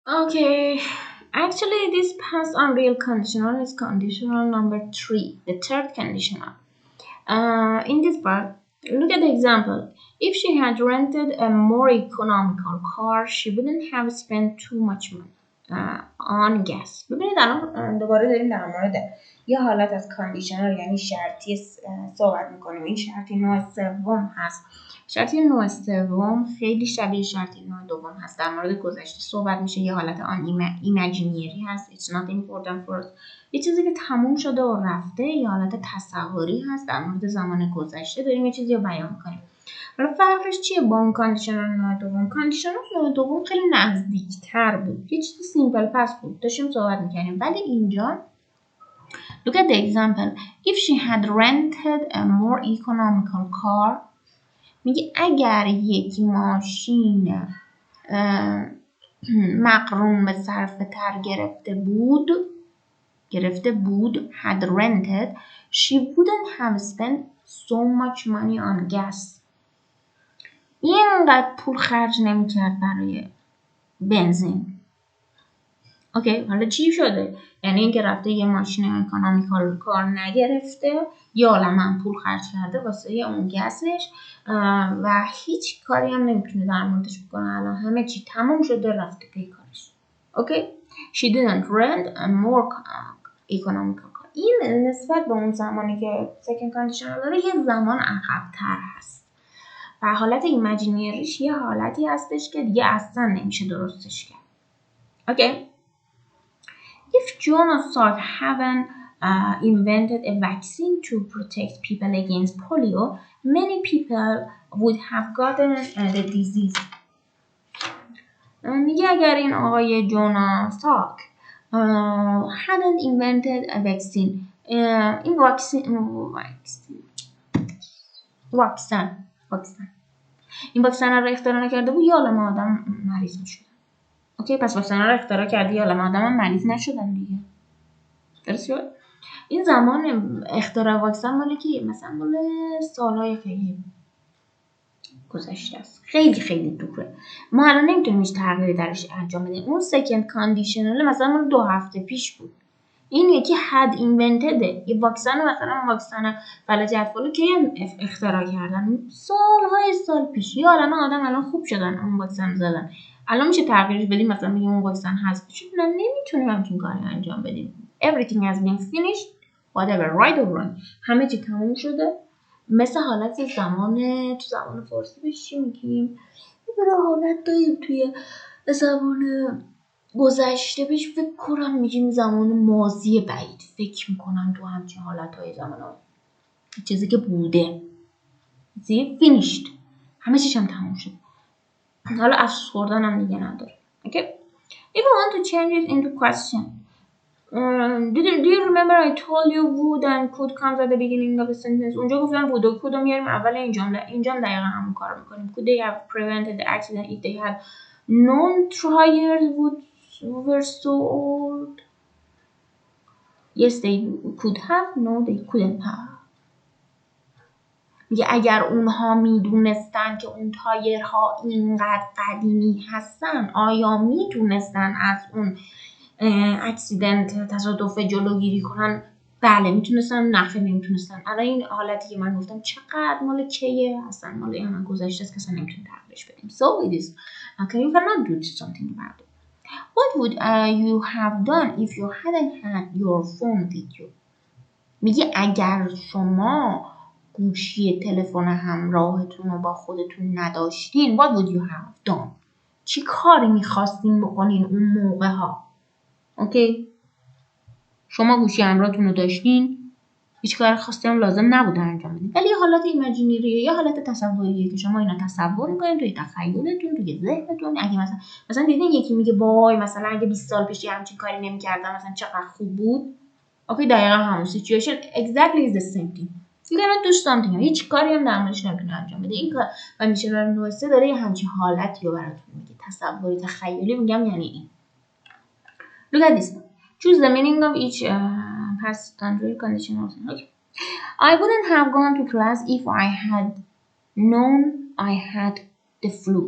Okay, actually, this past unreal conditional is conditional number three, the third conditional. In this part, look at the example. If she had rented a more economical car, she wouldn't have spent too much money on gas. ببینید الان دوباره داریم در مورد یه حالت از کاندیشنال یعنی شرطی صحبت میکنیم. این شرطی نوع سوم هست. شرطی نوع سوم خیلی شبیه شرطی نوع دوم هست. در مورد گذشته صحبت میشه. یه حالت آن ایمجینیری هست. It's not important for us. یه چیزی که تموم شده و رفته یه حالت تصوری هست. در مورد زمان گذشته داریم یه چیزی رو بیان میکنیم. حالا فرقش چیه با اون کاندیشنال نوع دوم؟ کاندیشنال نوع دوم خیلی نزدیکتر بود. یه چیزی سیمپل پس بود. داشتیم صحبت میکنیم. ولی اینجا look at the example. If she had rented a more economical car میگه اگر یک ماشین مقرون به صرفه تر گرفته بود had rented she wouldn't have spent so much money on gas اینقدر پول خرج نمی‌کرد برای بنزین. اوکی حالا چی شده؟ یعنی اینکه رفته یه ماشین اکانومیکال کار نگرفته یا عالماً پول خرج کرده واسه اون گسش و هیچ کاری هم نمیتونه در موردش بکنه. الان همه چی تموم شده رفته پی کارش. اوکی she didn't rent a more economical car. این نسبت به اون زمانی که second conditional داره یه زمان عقب‌تر هست و حالت ایمجینیریش یه حالتی هستش که دیگه اصلا نمیشه درستش کرد. اوکی If John or Salk haven't invented a vaccine to protect people against polio, many people would have gotten the disease. میگه اگر این آقای جونا ساک hadn't invented a vaccine این این واکسن رو اختراع نکرده بود یا عالم آدم مریض میشدن. اوکی پس واکسن رو اختراع کردی یا عالم آدم هم مریض نشدن دیگه. درسته؟ این زمان اختراع واکسن مال کیه؟ مثلا مال سالهای خیلی گذشته است. خیلی خیلی دوره. ما الان نمیتونیم هیچ تغییری درش انجام بدیم. اون سکند کاندیشنال مثلا مال 2 هفته پیش بود. این یکی had invented یه واکسن مثلا واکسن فلج اطفال که اختراع کردن سالهای سال پیش. یا آدم الان خوب شدن اون واکسن زدن. الان میشه تغییرش بدیم مثلا میگیم اون واکسن هست شد نه نمیتونیم همچین کاری انجام بدیم. Everything has been finished whatever right or wrong همه چی تموم شده. مثل حالت تو زمان فارسی بهش چی میگیم؟ یه حالت داریم توی زبان گذشته بهش فکر کنم میگیم زمان ماضی بعید. فکر میکنم تو همچین حالتهای زمان چیزی که بوده finished همه چیش هم تموم شد. حالا افسوس خوردن هم دیگه نداره. Okay? If you want to change it into question do you remember I told you would and could comes at the beginning of a sentence. اونجا گفتم would و could رو میاریم اول این جمله. اینجا هم دقیقا همون کار میکنیم. Could they have prevented the accident if they had known trials were so old? Yes they could have. No they couldn't have. میگه اگر اونها میدونستن که اون تایرها اینقدر قدیمی هستن آیا میتونستن از اون اکسیدنت تصادف جلوگیری کنن؟ بله میتونستن. نخیر نمیتونستن. الان این حالتی که من گفتم چقدر مال کیه اصلا مال همه گذشته است که اصلا نمیتونیم تغییرش بدیم. So it is okay you cannot do something about it. What would you have done if you hadn't had your phone with you? میگه اگر شما گوشی تلفن همراهتون رو با خودتون نداشتین what would you have done؟ چی کاری میخواستین بکنین اون موقع ها؟ اوکی شما گوشی همراهتون رو داشتین هیچ کار خاصی هم لازم نبوده انجام بدین ولی یه حالت ایمجینریه یه حالت تصوریه که شما اینا تصور میکنین توی تخیلتون توی ذهنتون. اگه مثلا دیدین یکی میگه وای مثلا اگه 20 سال پیش همچین کاری نمیکردم مثلا چقدر خوب بود. اوکی دقیقا همون سیچویشن exactly is the same thing. You cannot do something. هیچ کاری هم در موردش نمیتونی انجام بده. این کاندیشنال نوع 3 داره یه همچین حالتی رو براتون میگه. تصوری تخیلی میگم یعنی این. Look at this one. Choose the meaning of each past tense conditional. Okay. I wouldn't have gone to class if I had known I had the flu.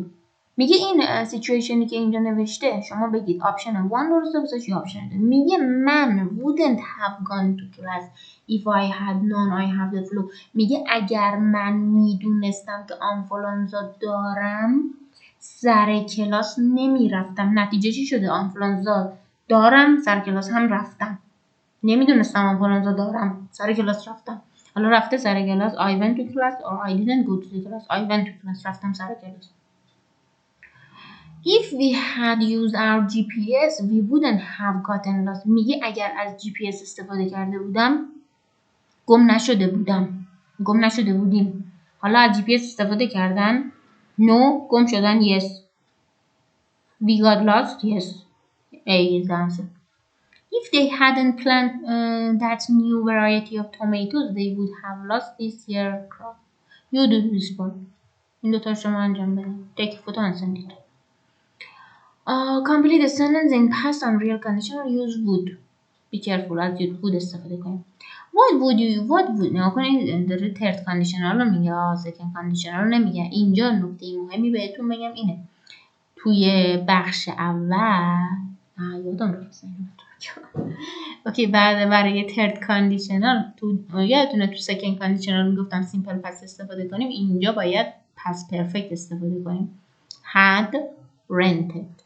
میگه این سیچویشنی که اینجا نوشته شما بگید آپشن 1 درسته بساش یا آپشن 2. میگه من wouldn't have gone to class if I had known I have the flu. میگه اگر من میدونستم که آنفولانزا دارم سر کلاس نمیرفتم. نتیجه چی شده؟ آنفولانزا دارم سر کلاس هم رفتم. نمیدونستم آنفولانزا دارم سر کلاس رفتم. حالا رفته سر کلاس I went to class or I didn't go to the class. I went to class. رفتم سر کلاس. If we had used our GPS we wouldn't have gotten lost. میگه اگر از GPS استفاده کرده بودم گم نشده بودیم. حالا از GPS استفاده کردن no گم شدن yes. We got lost yes. A is the answer. If they hadn't planted that new variety of tomatoes they would have lost this year crop. You do this one. این دو تا شما انجام بدید. Take a photo and send it. Complete the sentence in past and real condition or use would. Be careful از would استفاده کنیم. What would نه کنید داره third conditional رو میگه second conditional رو نمیگه. اینجا نکته مهمی بهتون بگم اینه. توی بخش اول یادم رفت اوکی برای third conditional یادتونه تو second conditional میگفتم simple past استفاده کنیم. اینجا باید past perfect استفاده کنیم. had rented.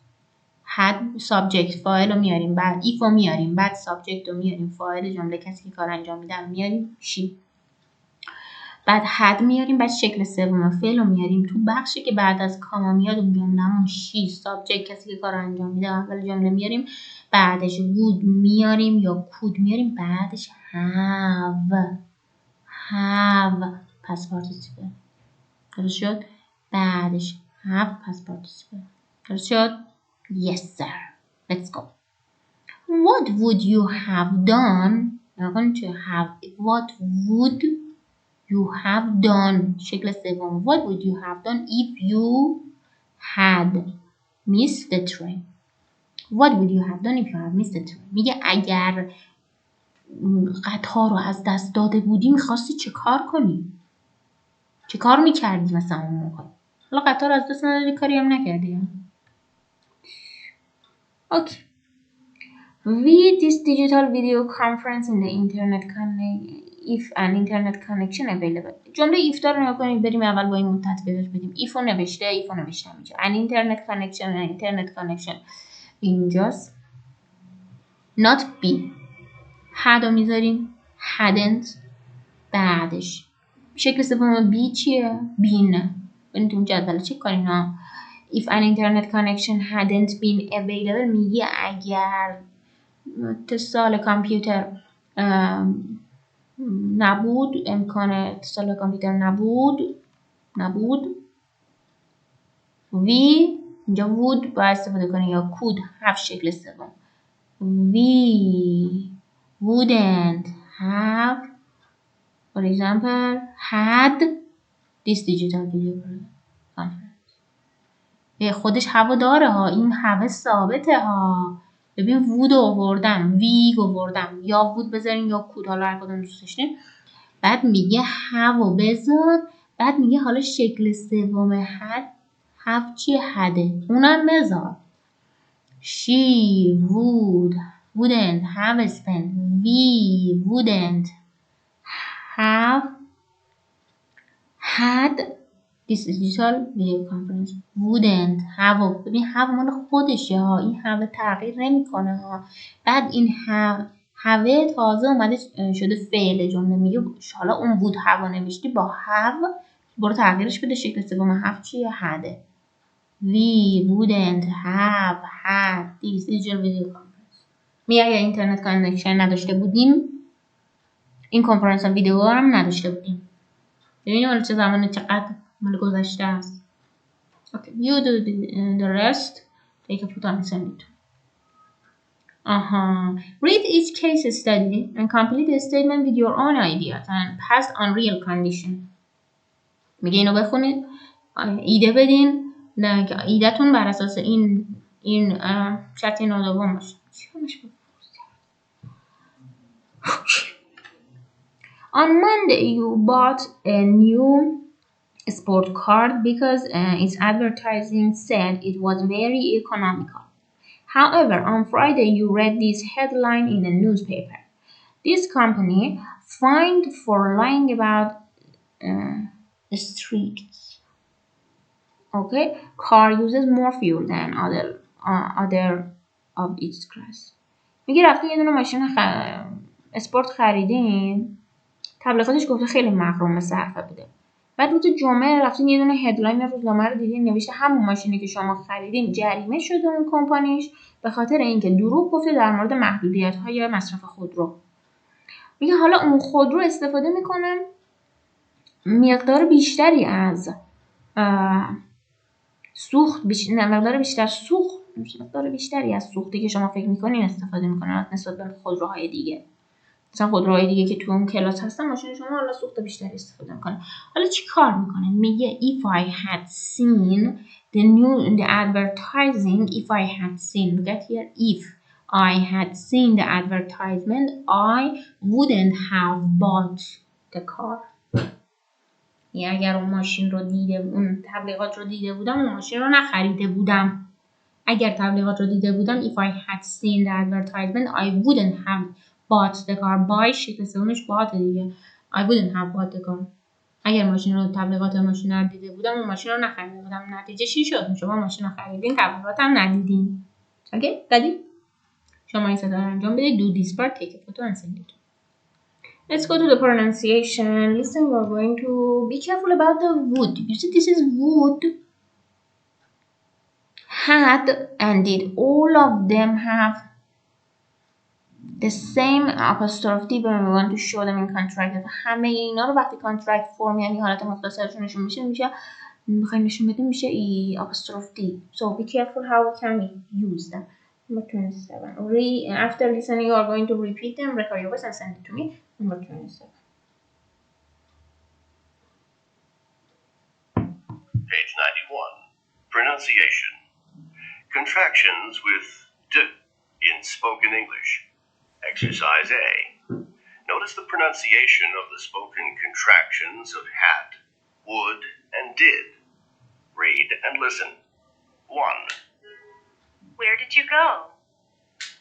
had subject فاعل رو میاریم بعد if رو میاریم بعد subject رو میاریم فاعل جمله کسی که کار انجام میده میاریم she. بعد had میاریم بعد شکل سوم فعل رو میاریم تو بخشی که بعد از کاما میاد اون جملهمون she subject کسی که کار انجام میده اول جمله میاریم بعدش would میاریم یا could میاریم بعدش have past participle. درست شد؟ بعدش have past participle. درست شد؟ Yes sir. Let's go. What would you have done? We're going to have what would you have done شکل سوم. What would you have done if you had missed the train? What would you have done if you had missed the train? میگه اگر قطار رو از دست داده بودی میخواستی چه کار کنی؟ چه کار میکردی مثلا اون موقع؟ حالا قطار رو از دست ندادی کاری هم نکردی. Okay. With this digital video conference in the internet if an internet connection available. جمله if داره نگاه کنید بریم اول با این تطبیقش بدیم. if رو نوشته اینجا. An internet connection اینجاست. not be. had رو میذاریم hadn't بعدش. شکل سوم be چیه؟ been. بریم تو جدول چک کنیم ها. If an internet connection hadn't been available میگه اگر اتصال کامپیوتر نبود امکان اتصال کامپیوتر نبود we اینجا would باید استفاده کنیم یا could have شکل سوم we wouldn't have for example had this digital video conference. خودش هوا داره ها این هوا ثابته ها. ببین وود آوردم ویگ آوردم یا وود بذارین یا کود حالا هر کدوم دوست داشتین. بعد میگه هوا بذار بعد میگه حالا شکل سوم هف چیه هده اونم بذار. She wouldn't have spent. We wouldn't have had this digital video conference. wouldn't have ببین have مال خودشه ها این have تغییر نمیکنه ها. بعد این have تازه اومده شده فعل جمله میگه حالا اون would have نوشتی با have برو تغییرش بده شکل سوم have چیه had. We wouldn't have had this digital video conference. میگه اگر اینترنت کانکشن نداشته بودیم این کنفرانس ویدیو هم نداشته بودیم. ببینیم حالا چه زمانه چقدر مال گذشته است. Okay, you do the rest. Take a photo and send it. Read each case study and complete the statement with your own ideas and past on real condition. میگه اینو بخونید ایده بدین نه که ایده‌تون بر اساس این شرط نودوم باشه. On Monday you bought a new sport card because its advertising said it was very economical. However, on Friday you read this headline in the newspaper. This company fined for lying about streaks. Okay, car uses more fuel than other of its class. میگه رفتیم یه دونه ماشین اسپورت خریدیم، تبلیغاتش گفته خیلی مغروم صرفه بوده. بعد روز جمعه رفتین یه دونه هدلاین روزنامه رو دیدین نوشته همون ماشینی که شما خریدین جریمه شده اون کمپانیش به خاطر اینکه دروغ گفته در مورد محدودیت‌های مصرف خودرو. میگه حالا اون خودرو استفاده میکنن مقدار بیشتری از مقدار بیشتری از سوختی که شما فکر میکنین استفاده میکنن نسبت به خودروهای دیگه. مثلا خودروهای دیگه که تو اون کلاس هستن ماشین شما حالا سوخت بیشتری استفاده میکنه. حالا چی کار میکنه؟ میگه if I had seen the advertising, if I had seen, look at here, if I had seen the advertisement I wouldn't have bought the car. یعنی اگر اون ماشین رو اون تبلیغات رو دیده بودم اون ماشین رو نخریده بودم. اگر تبلیغات رو دیده بودم if I had seen the advertisement I wouldn't have bought the car. buy شکل سومش bought دیگه. I wouldn't have bought the car. اگر ماشین رو تبلیغات ماشین رو دیده بودم اون ماشین رو نخریده بودم. نتیجه چی شد؟ شما ماشین رو خریدین تبلیغات هم ندیدین. اوکی؟ بعدی شما این ستا رو انجام بدید. do this part, take a photo and send it. Let's go to the pronunciation. Listen, we're going to be careful about the would. You see this is would, had, and did. All of them have the same apostrophe D when we want to show them in contract. همه اینا رو وقتی contract form یعنی حالت مختصرشون نشون میشه بخوایم نشون بدیم میشه ای apostrophe D. So be careful how can we use them. Number 27. After listening you are going to repeat them, record your voice and send it to me. Number 27. Page 91. Pronunciation. Contractions with D in spoken English. Exercise A. Notice the pronunciation of the spoken contractions of had, would, and did. Read and listen. 1. Where did you go?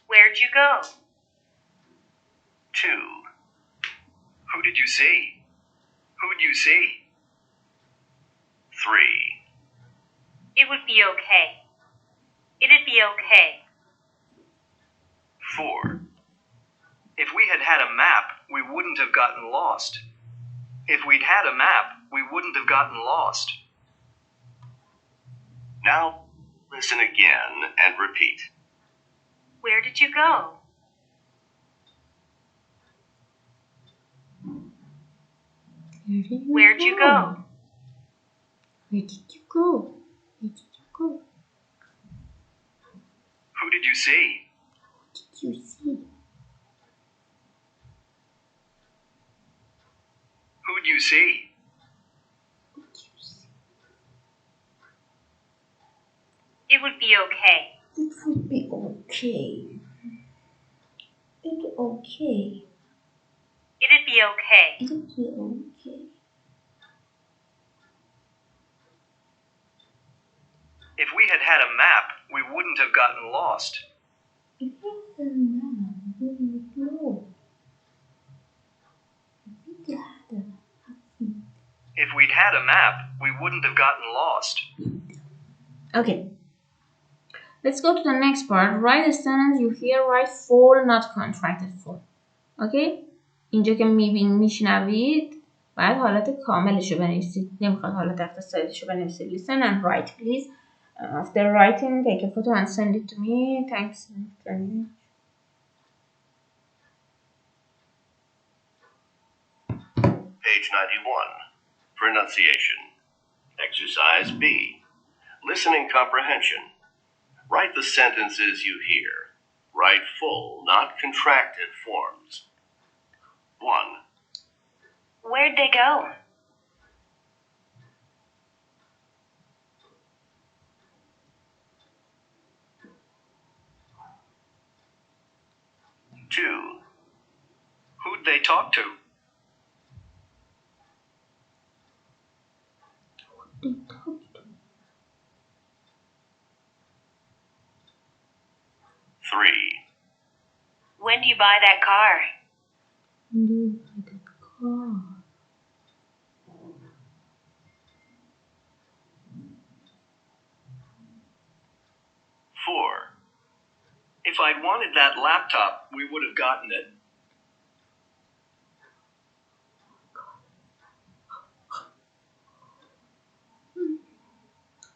Where'd you go? 2. Who did you see? Who'd you see? 3. It would be okay. It'd be okay. 4. If we had had a map, we wouldn't have gotten lost. If we'd had a map, we wouldn't have gotten lost. Now, listen again and repeat. Where did you go? Where'd you go? Where did you go? Where did you go? Who did you see? What did you see? Who'd you see? What did you see? It would be okay. It would be okay. It's okay. It'd be okay. It'll be okay. If we had had a map, we wouldn't have gotten lost. If we had a map, we would know. If we'd had a map, we wouldn't have gotten lost. Okay. Let's go to the next part. Write the sentence you hear write full, not contracted full. Okay? اینجا که میشنوید باید حالت کاملش رو بنویسید. نمیخواد حالت اختصاریش رو بنویسید. Listen and write please. After writing, take a photo and send it to me. Thanks. Page 91. Pronunciation. Exercise B. Listening comprehension. Write the sentences you hear. Write full, not contracted forms. 1. Where'd they go? 2. Who'd they talk to? Three. When do you buy that car? Four. If I'd wanted that laptop, we would have gotten it.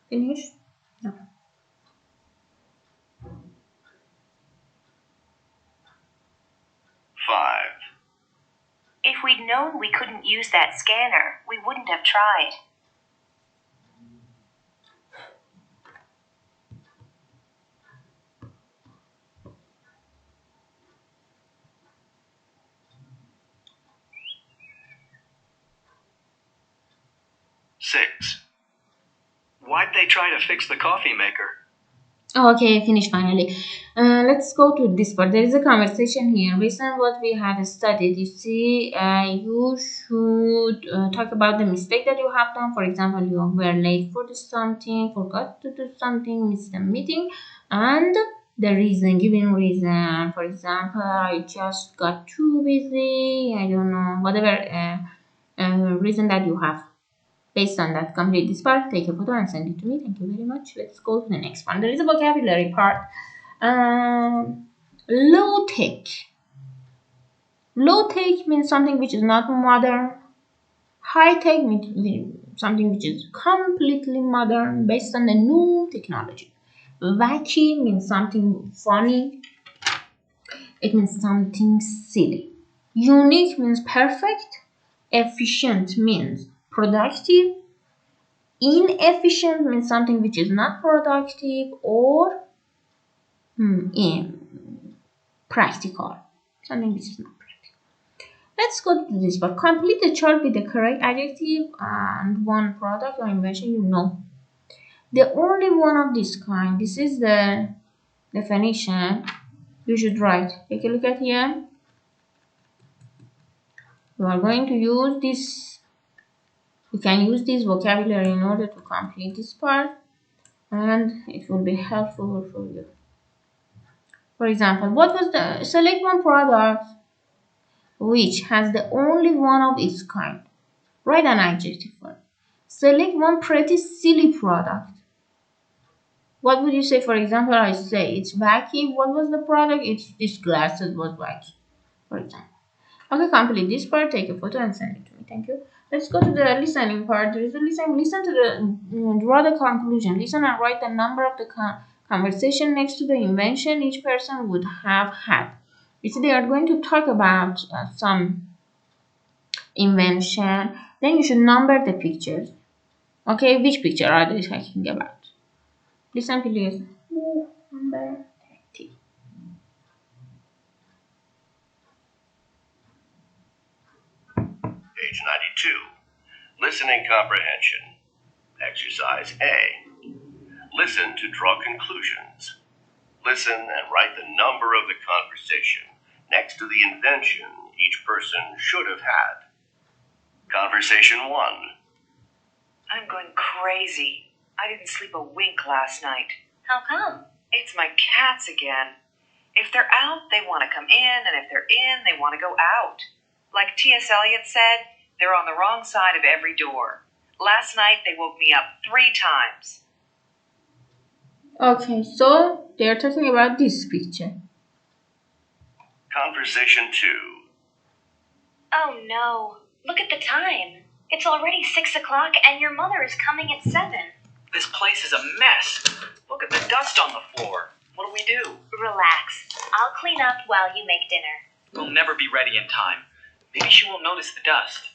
Finish? No. Five. If we'd known we couldn't use that scanner, we wouldn't have tried. Six. Why'd they try to fix the coffee maker? Oh, okay, finish finally. Let's go to this part. There is a conversation here. Based on what we have studied, you see, you should talk about the mistake that you have done. For example, you were late for something, forgot to do something, missed a meeting, and the reason, giving reason. For example, I just got too busy. I don't know, whatever reason that you have. Based on that, complete this part, take a photo and send it to me. Thank you very much. Let's go to the next one. There is a vocabulary part. Low tech. Low tech means something which is not modern. High tech means something which is completely modern based on the new technology. Wacky means something funny. It means something silly. Unique means perfect. Efficient means productive. Inefficient means something which is not productive or practical. Something which is not practical. Let's go to this part. Complete the chart with the correct adjective and one product or invention you know. The only one of this kind. This is the definition. You should write. Take a look at here. You are going to use this. You can use this vocabulary in order to complete this part, and it will be helpful for you. For example, what was the select one product which has the only one of its kind. Write an adjective for it. Select one pretty silly product. What would you say? For example, I say it's wacky. What was the product? It's this glasses was wacky. For example. Okay, complete this part. Take a photo and send it to me. Thank you. Let's go to the listening part. There is a listen. Listen to the draw the conclusion. Listen and write the number of the conversation next to the invention each person would have had. You see, they are going to talk about some invention. Then you should number the pictures. Okay, which picture are they talking about? Listen, please. Number 30. Page 92. Listening comprehension. Exercise A. Listen to draw conclusions. Listen and write the number of the conversation next to the invention each person should have had. Conversation 1. I'm going crazy. I didn't sleep a wink last night. How come? It's my cats again. If they're out, they want to come in, and if they're in, they want to go out. Like T.S. Eliot said, they're on the wrong side of every door. Last night, they woke me up 3 times. Okay, so they are talking about this picture. Conversation 2. Oh no. Look at the time. It's already 6 o'clock and your mother is coming at 7. This place is a mess. Look at the dust on the floor. What do we do? Relax. I'll clean up while you make dinner. We'll never be ready in time. Maybe she won't notice the dust.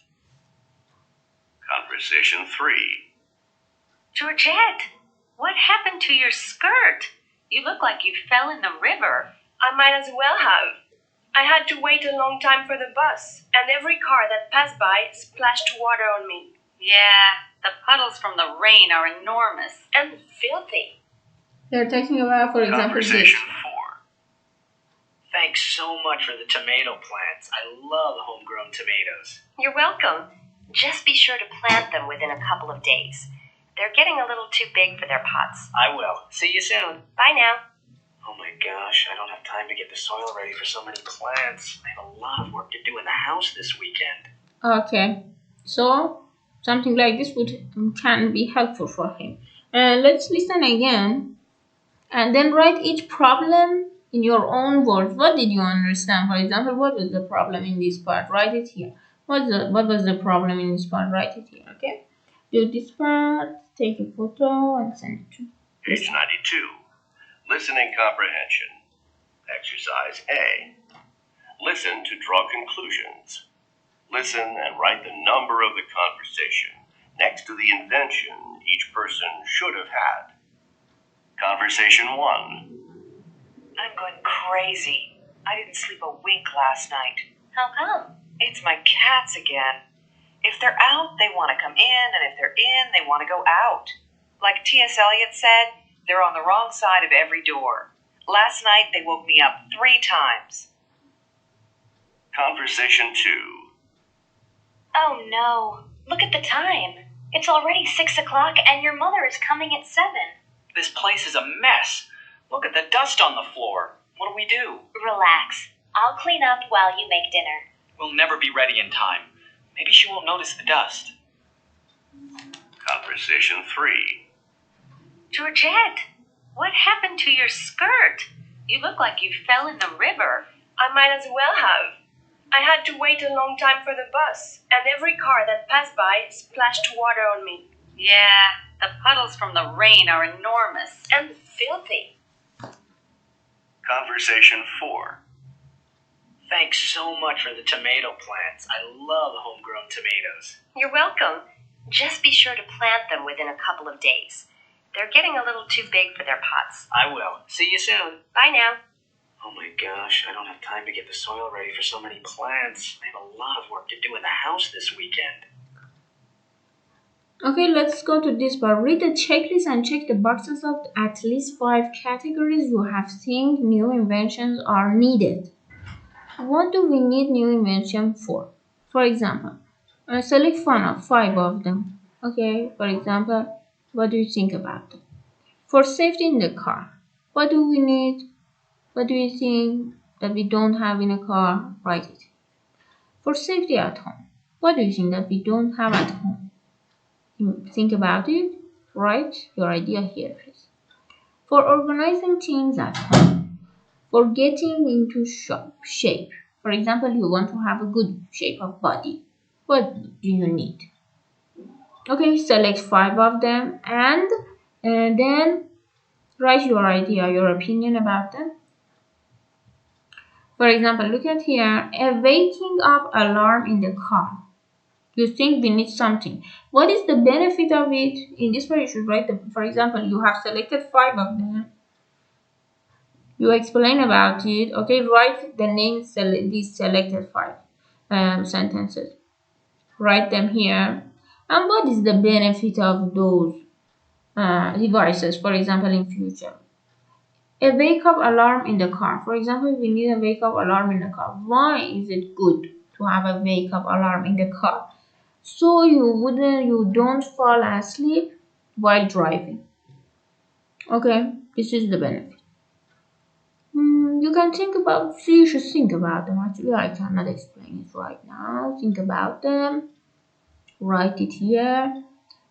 Conversation 3. Georgette, what happened to your skirt? You look like you fell in the river. I might as well have. I had to wait a long time for the bus, and every car that passed by splashed water on me. Yeah, the puddles from the rain are enormous. And filthy. They're talking about, for example, this. Conversation 4. Thanks so much for the tomato plants. I love homegrown tomatoes. You're welcome. Just be sure to plant them within a couple of days. They're getting a little too big for their pots. I will. See you soon. Bye now. Oh my gosh, I don't have time to get the soil ready for so many plants. I have a lot of work to do in the house this weekend. Okay, so something like this can be helpful for him. Let's listen again, and then write each problem in your own words. What did you understand? For example, what was the problem in this part? Write it here. What was the problem in this part? Write it here. Okay. Do this part. Take a photo and send it to. Page 92. Listening comprehension. Exercise A. Listen to draw conclusions. Listen and write the number of the conversation next to the invention each person should have had. Conversation 1. I'm going crazy. I didn't sleep a wink last night. How come? It's my cats again. If they're out, they want to come in, and if they're in, they want to go out. Like T.S. Eliot said, they're on the wrong side of every door. Last night, they woke me up 3 times. Conversation 2. Oh no. Look at the time. It's already 6 o'clock and your mother is coming at 7. This place is a mess. Look at the dust on the floor. What do we do? Relax. I'll clean up while you make dinner. We'll never be ready in time. Maybe she won't notice the dust. Conversation 3. Georgette, what happened to your skirt? You look like you fell in the river. I might as well have. I had to wait a long time for the bus, and every car that passed by splashed water on me. Yeah, the puddles from the rain are enormous. And filthy. Conversation 4. Thanks so much for the tomato plants. I love homegrown tomatoes. You're welcome. Just be sure to plant them within a couple of days. They're getting a little too big for their pots. I will. See you soon. Bye now. Oh my gosh, I don't have time to get the soil ready for so many plants. I have a lot of work to do in the house this weekend. Okay, let's go to this part. Read the checklist and check the boxes of at least 5 categories you have think new inventions are needed. What do we need new invention for? For example, select one of 5 of them. Okay, for example, what do you think about them? For safety in the car, what do we need? What do you think that we don't have in a car? Write it. For safety at home, what do you think that we don't have at home? Think about it. Write your idea here, please. For organizing things at home, for getting into shape. For example, you want to have a good shape of body. What do you need? Okay, select 5 of them and then write your idea, your opinion about them. For example, look at here, a waking up alarm in the car. You think we need something. What is the benefit of it? In this way, you should write for example, you have selected 5 of them. You explain about it. Okay, write the names, these selected 5 sentences. Write them here. And what is the benefit of those devices, for example, in future? A wake-up alarm in the car. For example, we need a wake-up alarm in the car. Why is it good to have a wake-up alarm in the car? So you don't fall asleep while driving. Okay, this is the benefit. You can think about, you should think about them. Actually, I cannot explain it right now. Think about them. Write it here.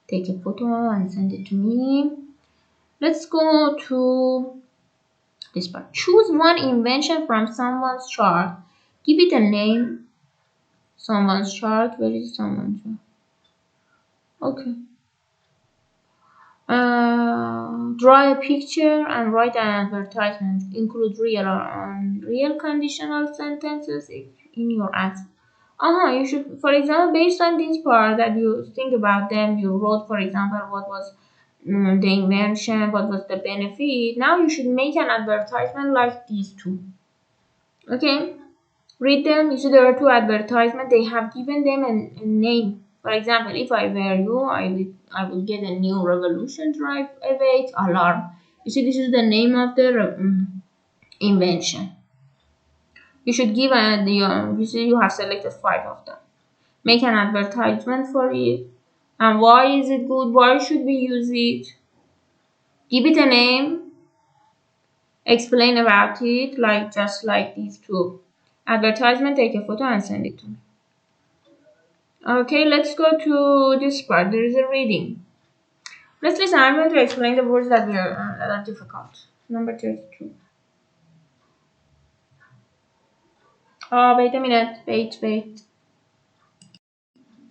Take a photo and send it to me. Let's go to this part. Choose one invention from someone's chart. Give it a name. Someone's chart. Where is someone's chart? Okay. Draw a picture and write an advertisement. Include real or unreal conditional sentences in your answer. You should, for example, based on this part that you think about them, you wrote, for example, what was the invention, what was the benefit. Now you should make an advertisement like these 2. Okay, read them. You see there are 2 advertisements. They have given them a name. For example, if I were you, I will get a new revolution drive awake alarm. You see, this is the name of the invention. You should give you see you have selected 5 of them. Make an advertisement for it. And why is it good? Why should we use it? Give it a name. Explain about it, like just like these two. Advertisement, take a photo and send it to me. Okay, let's go to this part. There is a reading. Let's listen. I'm going to explain the words that are difficult. Number 32. Oh, wait a minute. Wait.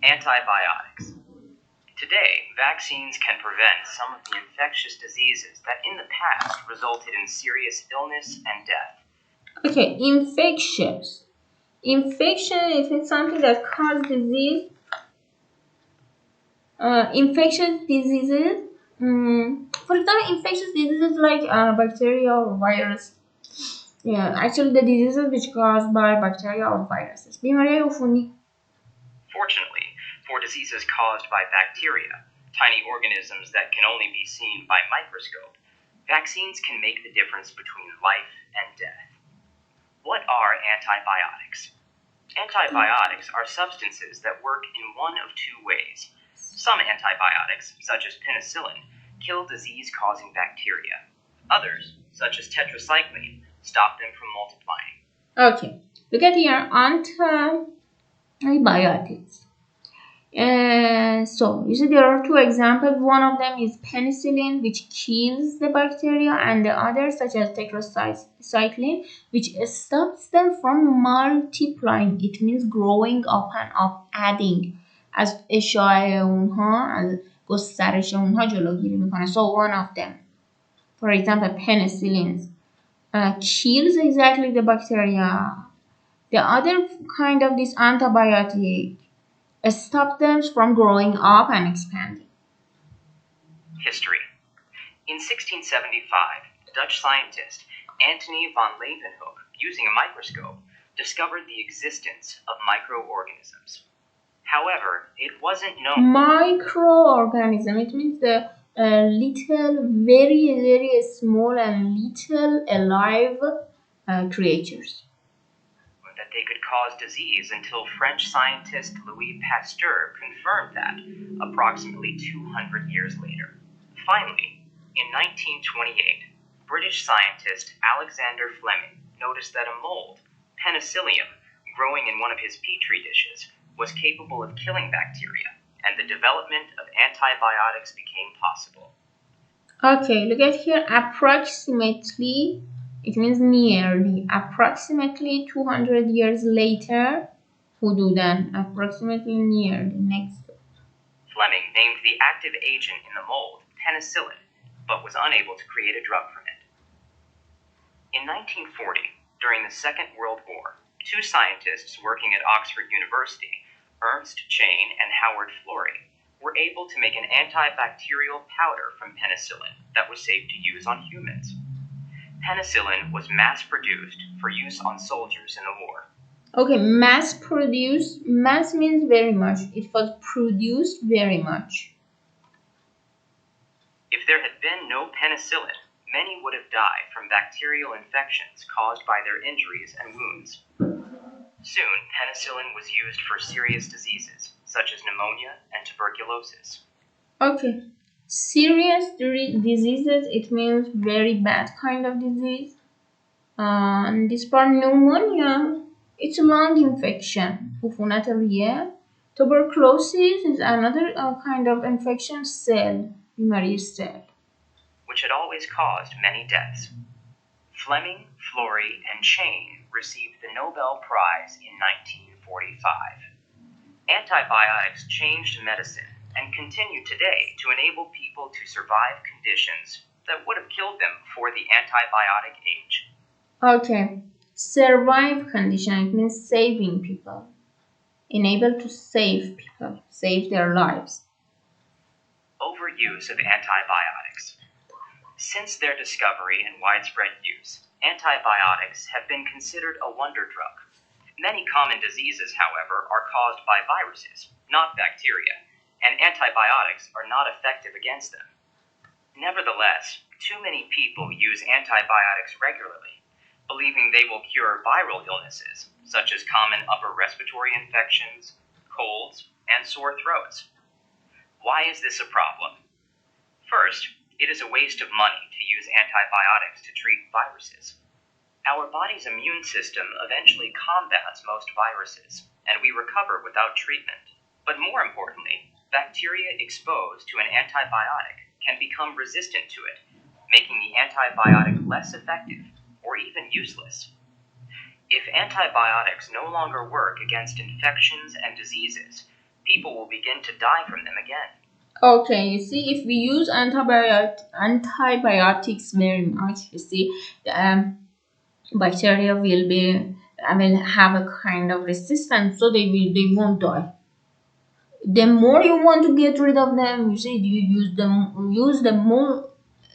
Antibiotics. Today, vaccines can prevent some of the infectious diseases that in the past resulted in serious illness and death. Okay, infectious. Infection, if it's something that causes disease, infectious diseases, for example, infectious diseases like bacteria or virus. Yeah, actually the diseases which caused by bacteria or viruses. بیماری عفونی. Fortunately, for diseases caused by bacteria, tiny organisms that can only be seen by microscope, vaccines can make the difference between life and death. What are antibiotics? Antibiotics are substances that work in one of two ways. Some antibiotics, such as penicillin, kill disease-causing bacteria. Others, such as tetracycline, stop them from multiplying. Okay, look at here, antibiotics. So you see there are two examples. One of them is penicillin, which kills the bacteria, and the other, such as tetracycline, which stops them from multiplying. It means growing up and up, adding. از اشاعه اونها، از گسترش اونها جلوگیری میکنه. So one of them, for example, penicillin kills exactly the bacteria. The other kind of this antibiotic stop them from growing up and expanding. History. In 1675, Dutch scientist Antony van Leeuwenhoek, using a microscope, discovered the existence of microorganisms. However, it wasn't known. Microorganism, it means the little, very small and little alive creatures. That they could cause disease until French scientist Louis Pasteur confirmed that approximately 200 years later. Finally, in 1928, British scientist Alexander Fleming noticed that a mold, Penicillium, growing in one of his petri dishes, was capable of killing bacteria, and the development of antibiotics became possible. Okay, look at here, approximately. It means nearly. Approximately 200 years later, حدوداً, approximately nearly. Next. Fleming named the active agent in the mold penicillin, but was unable to create a drug from it. In 1940, during the Second World War, two scientists working at Oxford University, Ernst Chain and Howard Florey, were able to make an antibacterial powder from penicillin that was safe to use on humans. Penicillin was mass-produced for use on soldiers in the war. Okay, mass-produced. Mass means very much. It was produced very much. If there had been no penicillin, many would have died from bacterial infections caused by their injuries and wounds. Soon, penicillin was used for serious diseases, such as pneumonia and tuberculosis. Okay. Serious diseases, it means very bad kind of disease. And this part, pneumonia, it's a lung infection. عفونت ریه. Tuberculosis is another kind of infection, cell, بیماری cell, which had always caused many deaths. Fleming, Florey, and Chain received the Nobel Prize in 1945. Antibiotics changed medicine and continue today to enable people to survive conditions that would have killed them before the antibiotic age. Okay, survive condition, it means saving people, enable to save people, save their lives. Overuse of antibiotics. Since their discovery and widespread use, antibiotics have been considered a wonder drug. Many common diseases, however, are caused by viruses, not bacteria, and antibiotics are not effective against them. Nevertheless, too many people use antibiotics regularly, believing they will cure viral illnesses, such as common upper respiratory infections, colds, and sore throats. Why is this a problem? First, it is a waste of money to use antibiotics to treat viruses. Our body's immune system eventually combats most viruses, and we recover without treatment. But more importantly, bacteria exposed to an antibiotic can become resistant to it, making the antibiotic less effective or even useless. If antibiotics no longer work against infections and diseases, people will begin to die from them again. Okay, you see, if we use antibiotics very much, you see, bacteria will have a kind of resistance, so they won't die. The more you want to get rid of them, you see, you use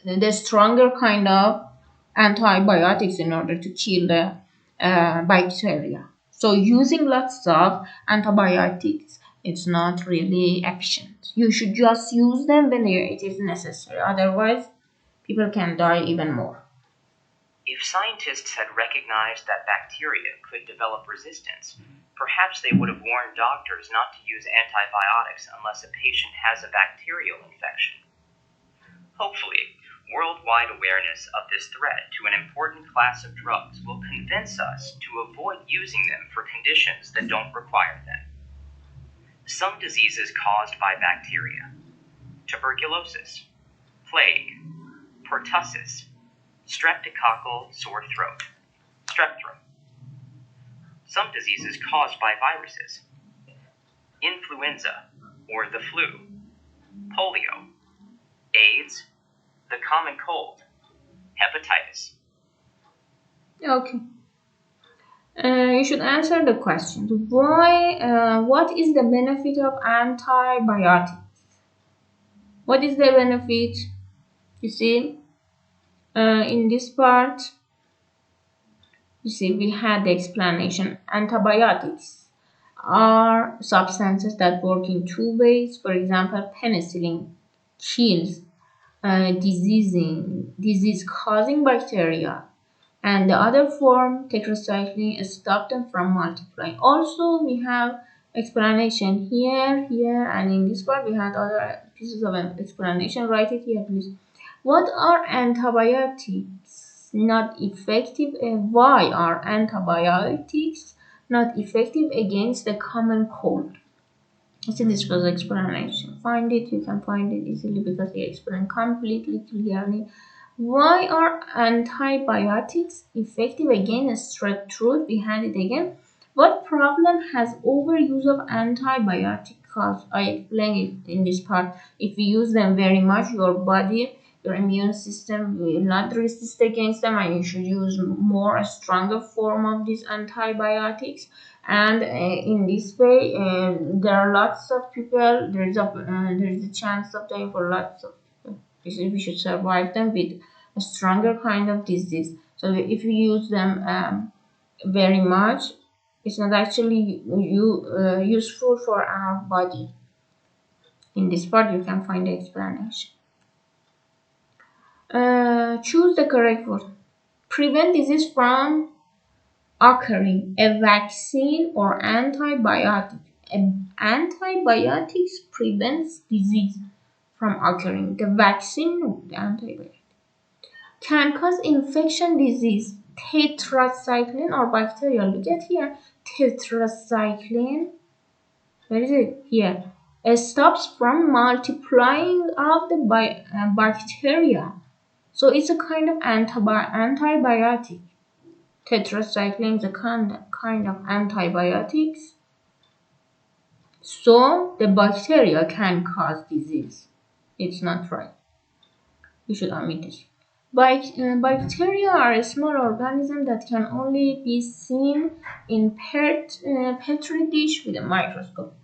the stronger kind of antibiotics in order to kill the bacteria. So using lots of antibiotics, it's not really efficient. You should just use them when it is necessary. Otherwise, people can die even more. If scientists had recognized that bacteria could develop resistance, perhaps they would have warned doctors not to use antibiotics unless a patient has a bacterial infection. Hopefully, worldwide awareness of this threat to an important class of drugs will convince us to avoid using them for conditions that don't require them. Some diseases caused by bacteria: tuberculosis, plague, pertussis, streptococcal sore throat, strep throat. Some diseases caused by viruses: influenza or the flu, polio, AIDS, the common cold, hepatitis. Okay. You should answer the question. Why? What is the benefit of antibiotics? What is the benefit? You see, in this part, you see, we had the explanation. Antibiotics are substances that work in two ways. For example, penicillin kills disease-causing bacteria, and the other form, tetracycline, stop them from multiplying. Also, we have explanation here, and in this part we had other pieces of explanation. Write it here, please. What are antibiotics not effective? Why are antibiotics not effective against the common cold? See, this was explanation. Find it, you can find it easily because they explain completely clearly. Why are antibiotics effective against strep throat? We had it again. What problem has overuse of antibiotics caused? I explained it in this part. If you use them very much, your immune system will not resist against them, and you should use a stronger form of these antibiotics. And in this way, there are lots of people. There is a chance of dying for lots of people. We should survive them with a stronger kind of disease. So if you use them very much, it's not actually useful for our body. In this part, you can find the explanation. Choose the correct word. Prevent disease from occurring. A vaccine or antibiotic. Antibiotics prevents disease from occurring. The vaccine, no, the antibiotic can cause infection disease. Tetracycline or bacterial. Look at here. Tetracycline. Where is it? Here. It stops from multiplying of the bacteria. So it's a kind of antibiotic. Tetracycline is a kind of antibiotics. So the bacteria can cause disease. It's not right. You should omit this. Bacteria are a small organism that can only be seen in petri dish with a microscope.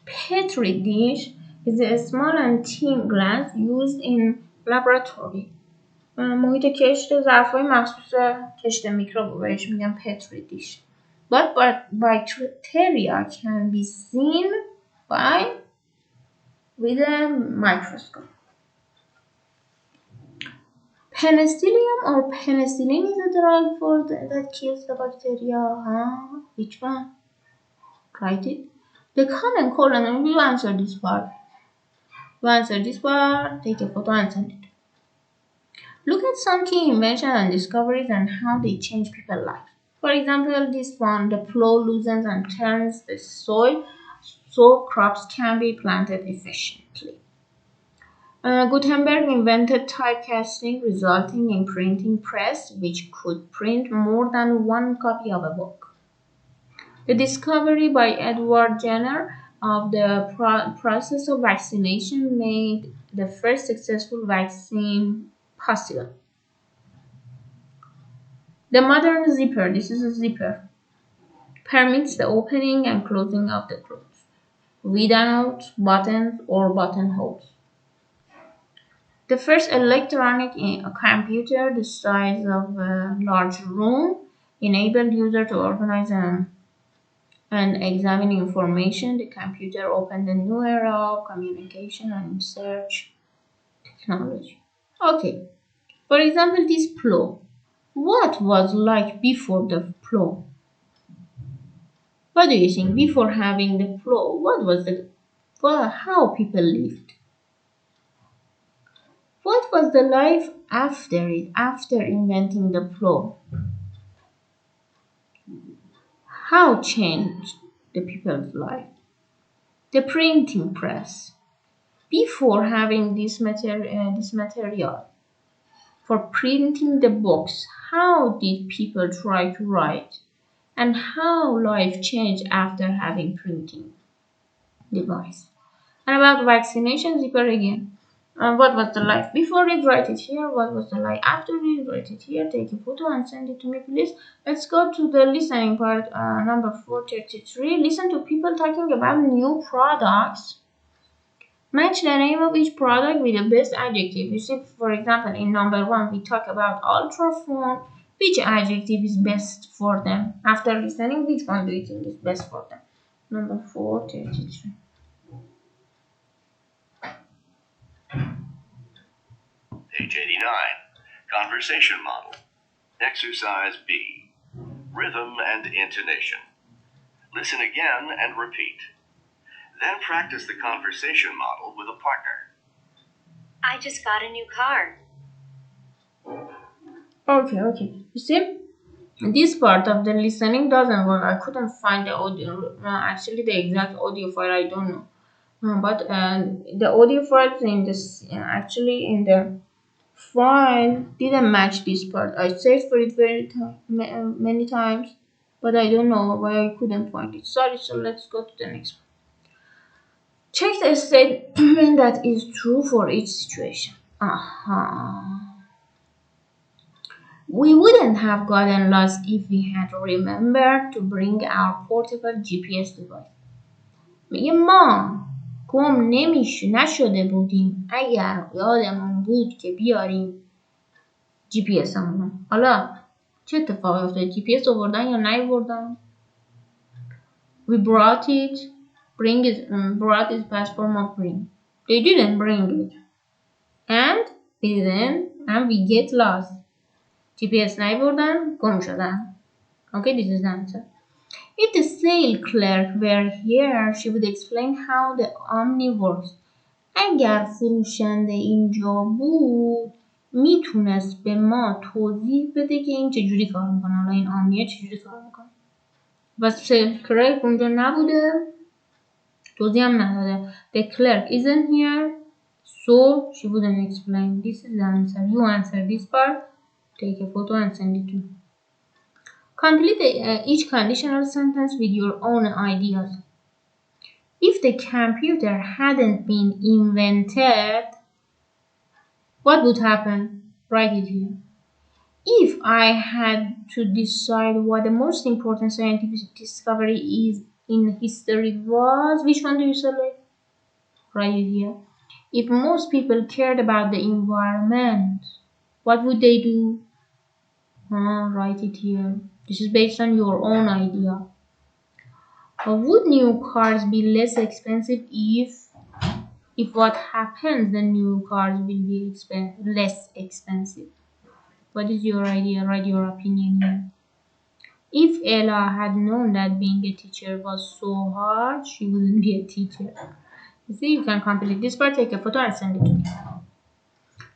Petri dish is a small and thin glass used in laboratory. محیط کشت ظرف‌های مخصوص کشت میکروب بهش میگن petri dish. But bacteria can be seen with a microscope. Penicillium or penicillin is a drug that kills the bacteria. Which one? Write it. The common cold, and we will answer this part. You answer this part, take a photo and send it. Look at some key inventions and discoveries and how they change people's lives. For example, this one, the plow loosens and turns the soil so crops can be planted efficiently. Gutenberg invented typecasting, resulting in printing press, which could print more than one copy of a book. The discovery by Edward Jenner of the process of vaccination made the first successful vaccine possible. The modern zipper, this is a zipper, permits the opening and closing of the clothes without buttons or buttonholes. The first electronic computer the size of a large room enabled users to organize and examine information. The computer opened a new era of communication and search technology. Okay, for example, this plow. What was like before the plow? What do you think? Before having the plow, what was how people lived? What was the life after it, after inventing the plow? How changed the people's life? The printing press. Before having this material for printing the books, how did people try to write? And how life changed after having printing device? And about vaccination zipper again. What was the life before it? Write it here. What was the life after it? Write it here. Take a photo and send it to me, please. Let's go to the listening part, number 433. Listen to people talking about new products. Match the name of each product with the best adjective. You see, for example, in number 1, we talk about ultraphone. Which adjective is best for them? After listening, which one do you think is best for them? Number 433. Page 89. Conversation model. Exercise B. Rhythm and intonation. Listen again and repeat. Then practice the conversation model with a partner. I just got a new car. Okay. You see, this part of the listening doesn't work. I couldn't find the audio. Actually, the exact audio file I don't know. But the audio files in this actually in the file didn't match this part. I searched for it many times, but I don't know why I couldn't find it. Sorry. So let's go to the next one. Check the statement that is true for each situation. We wouldn't have gotten lost if we had remembered to bring our portable GPS device. میگه ما گم نشده بودیم اگر یادمون بود که بیاریم جی پی اس همونو. حالا چه اتفاقی افتاد؟ جی پی اس آوردن یا نیاوردن؟ We brought it. Brought is past form of bring. They didn't bring it. And we get lost. GPS نیاوردن گم شدن. Okay, this is the answer. If the sale clerk were here, she would explain how the Omni works. اگر فروشنده اینجا بود میتونست به ما توضیح بده که این چجوری کار میکنه. حالا این آمنیه چجوری کار میکنه. و سیل کلرک اونجا نبوده، توضیح هم نداده. The clerk isn't here, so she wouldn't explain. This is the answer. You answer this part. Take a photo and send it to me. Complete each conditional sentence with your own ideas. If the computer hadn't been invented, what would happen? Write it here. If I had to decide what the most important scientific discovery is in history was, which one do you select? Write it here. If most people cared about the environment, what would they do? Write it here. This is based on your own idea. Would new cars be less expensive if what happens, the new cars will be less expensive? What is your idea? Write your opinion here. If Ella had known that being a teacher was so hard, she wouldn't be a teacher. You see, you can complete this part, take a photo and send it to me.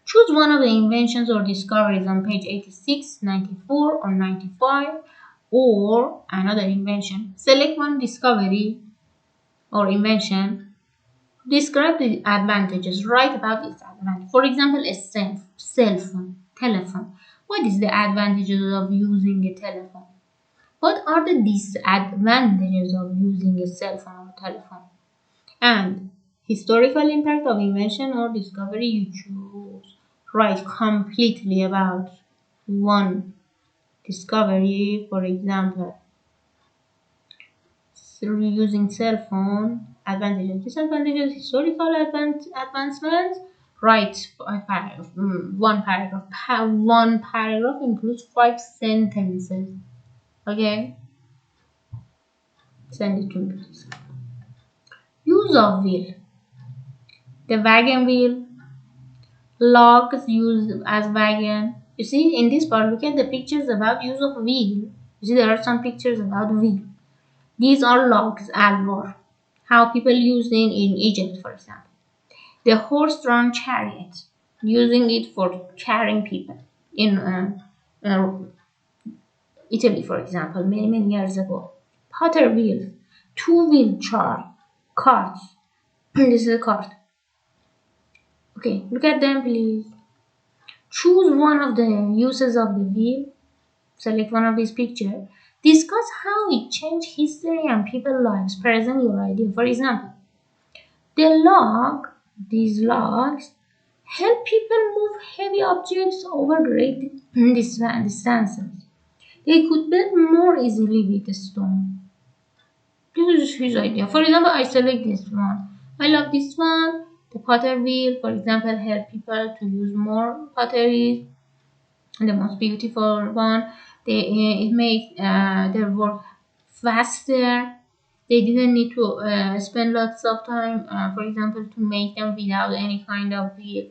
Choose one of the inventions or discoveries on page 86, 94, or 95, or another invention. Select one discovery or invention. Describe the advantages. Write about its advantages. For example, a cell phone, telephone. What is the advantages of using a telephone? What are the disadvantages of using a cell phone or telephone? And historical impact of invention or discovery you choose. Write completely about one discovery, for example, through using cell phone, advantages, disadvantages, historical advancements. Write one paragraph. One paragraph includes 5 sentences. Okay, send it to me, please. Use of wheel. The wagon wheel. Logs used as wagon. You see, in this part, look at the pictures about use of wheel. You see, there are some pictures about wheel. These are logs, alvor. How people used it in Egypt, for example. The horse-drawn chariot, using it for carrying people in Italy, for example, many years ago. Potter wheel, two-wheel carts. This is a cart. Okay, look at them, please. Choose one of the uses of the wheel. Select one of these pictures. Discuss how it changed history and people's lives. Present your idea. For example, these logs, help people move heavy objects over great distances. They could build more easily with stone. This is his idea. For example, I select this one. I love this one. The potter wheel, for example, help people to use more pottery. The most beautiful one. It makes their work faster. They didn't need to spend lots of time, for example, to make them without any kind of wheel.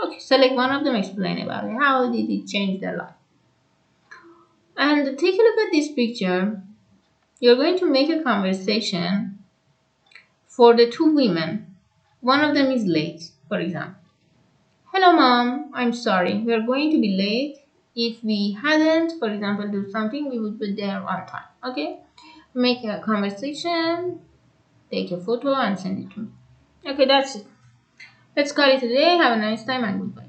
Okay, select one of them, explain about it. How did it change their life? And take a look at this picture. You're going to make a conversation for the two women. One of them is late, for example. Hello, mom. I'm sorry. We are going to be late. If we hadn't, for example, do something, we would be there on time. Okay? Make a conversation, take a photo, and send it to me. Okay, that's it. Let's call it a day. Have a nice time and goodbye.